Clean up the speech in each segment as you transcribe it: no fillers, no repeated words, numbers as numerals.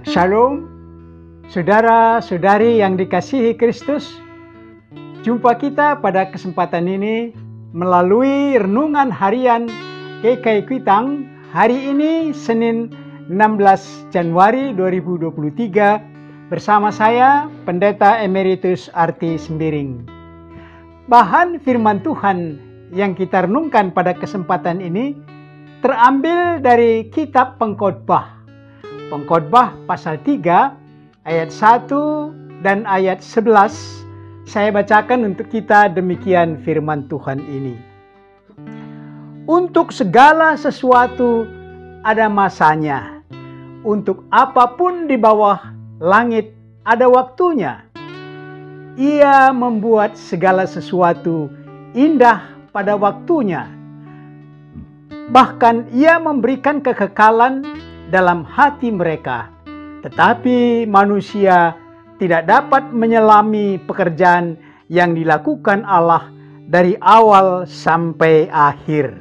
Shalom, saudara-saudari yang dikasihi Kristus. Jumpa kita pada kesempatan ini melalui renungan harian GKI Kuitang hari ini Senin 16 Januari 2023 bersama saya Pendeta Emeritus Arti Sembiring. Bahan firman Tuhan yang kita renungkan pada kesempatan ini terambil dari kitab Pengkhotbah. Pengkhotbah pasal 3 ayat 1 dan ayat 11. Saya bacakan untuk kita demikian firman Tuhan ini. Untuk segala sesuatu ada masanya. Untuk apapun di bawah langit ada waktunya. Ia membuat segala sesuatu indah pada waktunya. Bahkan ia memberikan kekekalan dalam hati mereka. Tetapi manusia tidak dapat menyelami pekerjaan yang dilakukan Allah dari awal sampai akhir.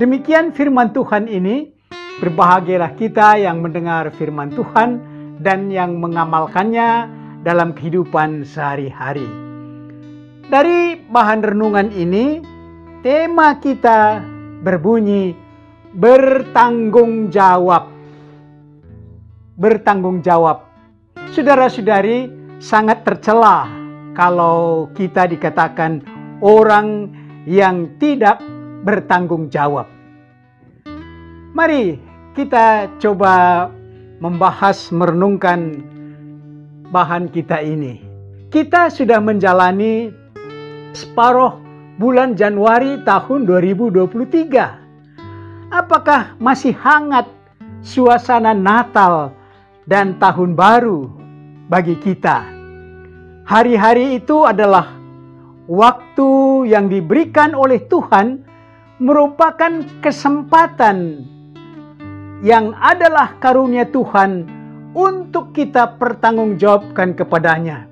Demikian firman Tuhan ini. Berbahagialah kita yang mendengar firman Tuhan dan yang mengamalkannya dalam kehidupan sehari-hari. Dari bahan renungan ini, tema kita berbunyi bertanggung jawab. Bertanggung jawab. Saudara-saudari, sangat tercela kalau kita dikatakan orang yang tidak bertanggung jawab. Mari kita coba membahas, merenungkan bahan kita ini. Kita sudah menjalani separuh bulan Januari tahun 2023. Apakah masih hangat suasana Natal dan Tahun Baru bagi kita? Hari-hari itu adalah waktu yang diberikan oleh Tuhan, merupakan kesempatan yang adalah karunia Tuhan untuk kita pertanggungjawabkan kepadanya.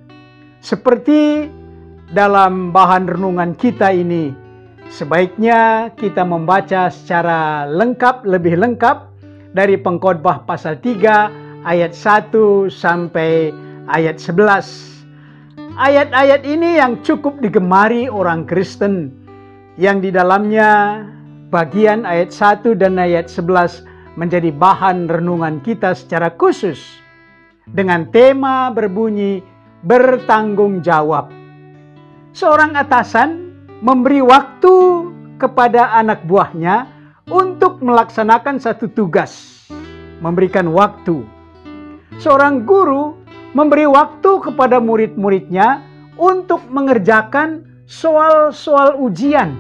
Seperti dalam bahan renungan kita ini, sebaiknya kita membaca secara lengkap, lebih lengkap dari Pengkhotbah pasal 3 ayat 1 sampai ayat 11. Ayat-ayat ini yang cukup digemari orang Kristen, yang di dalamnya bagian ayat 1 dan ayat 11 menjadi bahan renungan kita secara khusus dengan tema berbunyi bertanggung jawab. Seorang atasan memberi waktu kepada anak buahnya untuk melaksanakan satu tugas, memberikan waktu. Seorang guru memberi waktu kepada murid-muridnya untuk mengerjakan soal-soal ujian.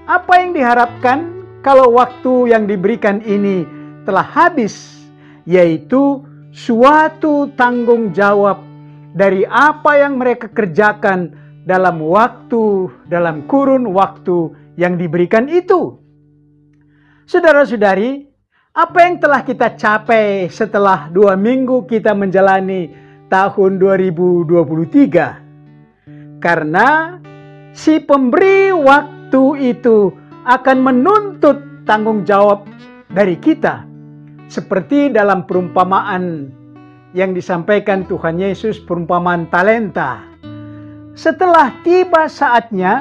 Apa yang diharapkan kalau waktu yang diberikan ini telah habis, yaitu suatu tanggung jawab dari apa yang mereka kerjakan dalam kurun waktu yang diberikan itu. Saudara-saudari, apa yang telah kita capai setelah 2 minggu kita menjalani tahun 2023? Karena si pemberi waktu itu akan menuntut tanggung jawab dari kita. Seperti dalam perumpamaan yang disampaikan Tuhan Yesus, perumpamaan talenta. Setelah tiba saatnya,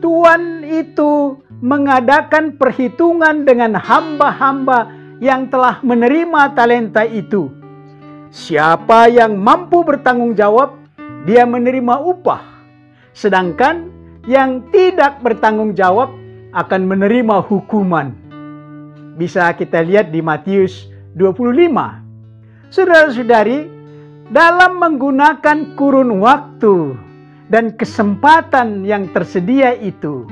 Tuhan itu mengadakan perhitungan dengan hamba-hamba yang telah menerima talenta itu. Siapa yang mampu bertanggung jawab, dia menerima upah. Sedangkan yang tidak bertanggung jawab akan menerima hukuman. Bisa kita lihat di Matius 25. Saudara-saudari, dalam menggunakan kurun waktu dan kesempatan yang tersedia itu,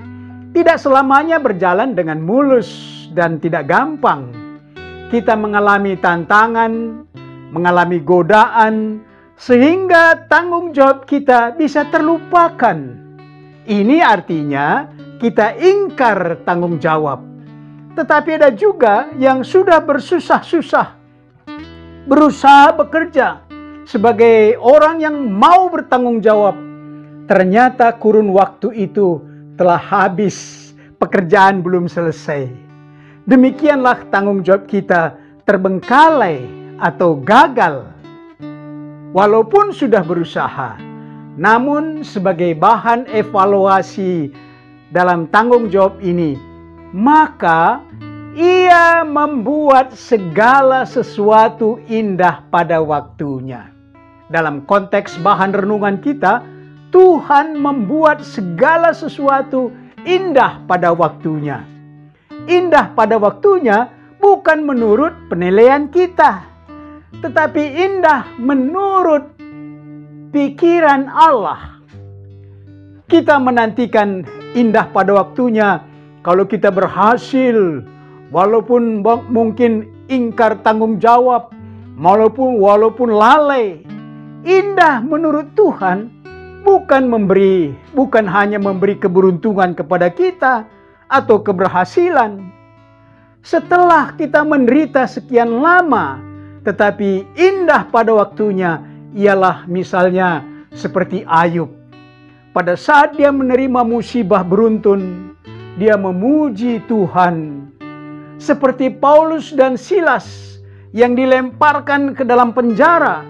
tidak selamanya berjalan dengan mulus dan tidak gampang. Kita mengalami tantangan, mengalami godaan, sehingga tanggung jawab kita bisa terlupakan. Ini artinya kita ingkar tanggung jawab. Tetapi ada juga yang sudah bersusah-susah, berusaha bekerja sebagai orang yang mau bertanggung jawab. Ternyata kurun waktu itu telah habis, pekerjaan belum selesai. Demikianlah tanggung jawab kita terbengkalai atau gagal. Walaupun sudah berusaha, namun sebagai bahan evaluasi dalam tanggung jawab ini, maka ia membuat segala sesuatu indah pada waktunya. Dalam konteks bahan renungan kita, Tuhan membuat segala sesuatu indah pada waktunya. Indah pada waktunya bukan menurut penilaian kita, tetapi indah menurut pikiran Allah. Kita menantikan indah pada waktunya kalau kita berhasil, walaupun mungkin ingkar tanggung jawab, walaupun lalai. Indah menurut Tuhan bukan hanya memberi keberuntungan kepada kita atau keberhasilan. Setelah kita menderita sekian lama, tetapi indah pada waktunya ialah misalnya seperti Ayub. Pada saat dia menerima musibah beruntun, dia memuji Tuhan. Seperti Paulus dan Silas yang dilemparkan ke dalam penjara.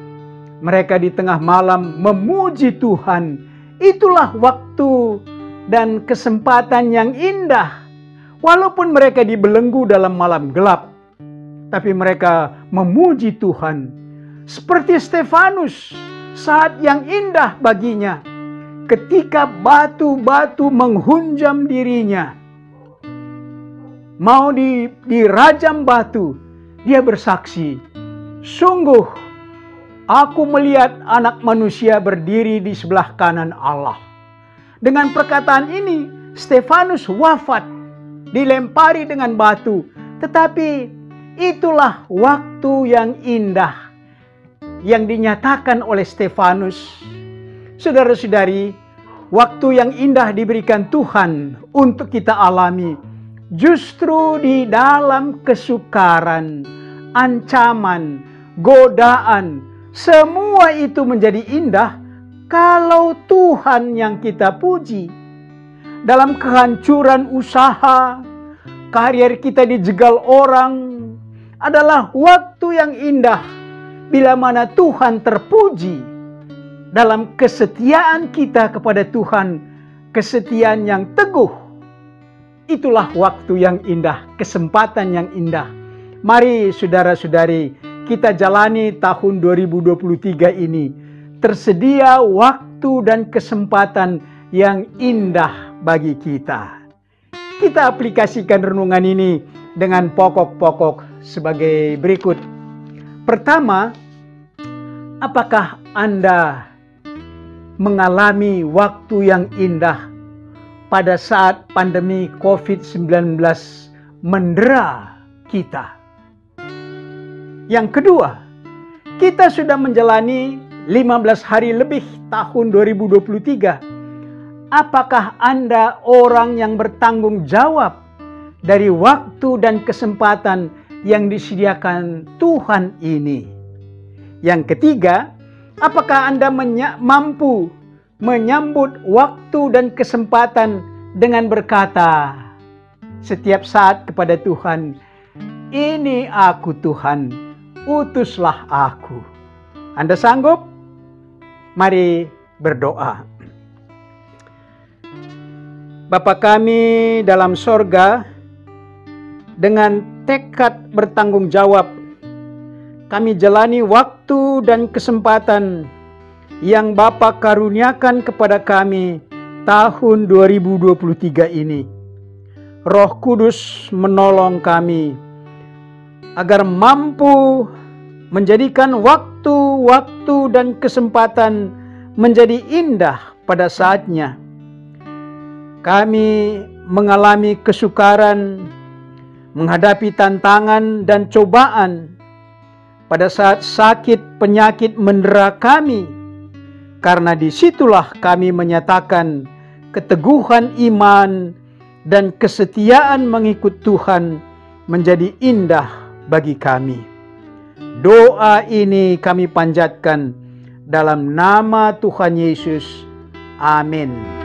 Mereka di tengah malam memuji Tuhan. Itulah waktu dan kesempatan yang indah. Walaupun mereka dibelenggu dalam malam gelap, tapi mereka memuji Tuhan. Seperti Stefanus, saat yang indah baginya ketika batu-batu menghunjam dirinya. Mau dirajam batu, dia bersaksi, "Sungguh aku melihat Anak Manusia berdiri di sebelah kanan Allah." Dengan perkataan ini, Stefanus wafat, dilempari dengan batu. Tetapi itulah waktu yang indah yang dinyatakan oleh Stefanus. Saudara-saudari, waktu yang indah diberikan Tuhan untuk kita alami justru di dalam kesukaran, ancaman, godaan. Semua itu menjadi indah kalau Tuhan yang kita puji. Dalam kehancuran usaha, karier kita dijegal orang, adalah waktu yang indah bila mana Tuhan terpuji. Dalam kesetiaan kita kepada Tuhan, kesetiaan yang teguh, itulah waktu yang indah, kesempatan yang indah. Mari saudara-saudari, kita jalani tahun 2023 ini. Tersedia waktu dan kesempatan yang indah bagi kita. Kita aplikasikan renungan ini dengan pokok-pokok sebagai berikut. Pertama, apakah Anda mengalami waktu yang indah pada saat pandemi COVID-19 mendera kita? Yang kedua, kita sudah menjalani 15 hari lebih tahun 2023. Apakah Anda orang yang bertanggung jawab dari waktu dan kesempatan yang disediakan Tuhan ini? Yang ketiga, apakah Anda mampu menyambut waktu dan kesempatan dengan berkata setiap saat kepada Tuhan, "Ini aku Tuhan, utuslah aku." Anda sanggup? Mari berdoa. Bapa kami dalam sorga, dengan tekad bertanggung jawab, kami jalani waktu dan kesempatan yang Bapa karuniakan kepada kami tahun 2023 ini. Roh Kudus menolong kami agar mampu menjadikan waktu-waktu dan kesempatan menjadi indah pada saatnya. Kami mengalami kesukaran, menghadapi tantangan dan cobaan pada saat sakit penyakit mendera kami, karena disitulah kami menyatakan keteguhan iman dan kesetiaan mengikut Tuhan menjadi indah bagi kami. Doa ini kami panjatkan dalam nama Tuhan Yesus. Amin.